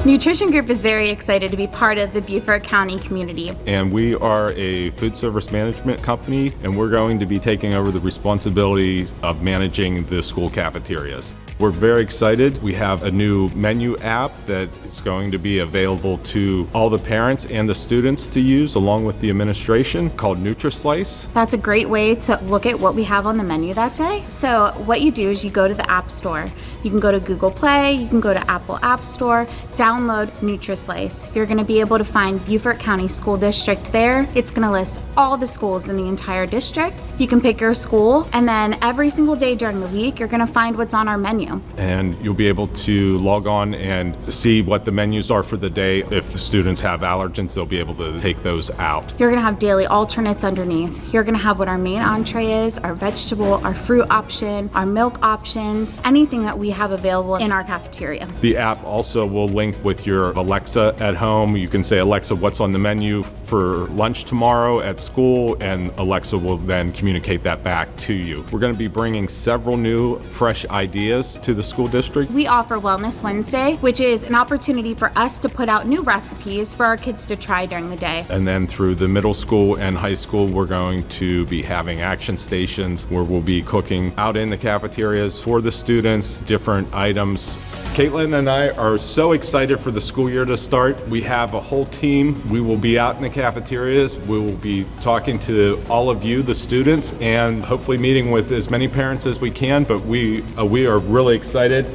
Nutrition Group is very excited to be part of the Beaufort County community. And we are a food service management company, and we're going to be taking over the responsibilities of managing the school cafeterias. We're very excited. We have a new menu app that is going to be available to all the parents and the students to use along with the administration called NutriSlice. That's a great way to look at what we have on the menu that day. So what you do is you go to the App Store. You can go to Google Play, you can go to Apple App Store, download NutriSlice. You're gonna be able to find Beaufort County School District there. It's gonna list all the schools in the entire district. You can pick your school, and then every single day during the week, you're gonna find what's on our menu. And you'll be able to log on and see what the menus are for the day. If the students have allergens, they'll be able to take those out. You're gonna have daily alternates underneath. You're gonna have what our main entree is, our vegetable, our fruit option, our milk options, anything that we have available in our cafeteria. The app also will link with your Alexa at home. You can say, Alexa, what's on the menu for lunch tomorrow at school? And Alexa will then communicate that back to you. We're gonna be bringing several new fresh ideas to the school district. We offer Wellness Wednesday, which is an opportunity for us to put out new recipes for our kids to try during the day. And then through the middle school and high school, we're going to be having action stations where we'll be cooking out in the cafeterias for the students, different items. Caitlin and I are so excited for the school year to start. We have a whole team. We will be out in the cafeterias. We will be talking to all of you, the students, and hopefully meeting with as many parents as we can, but we are really excited.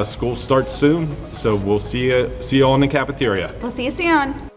School starts soon, so we'll see you all in the cafeteria. We'll see you soon.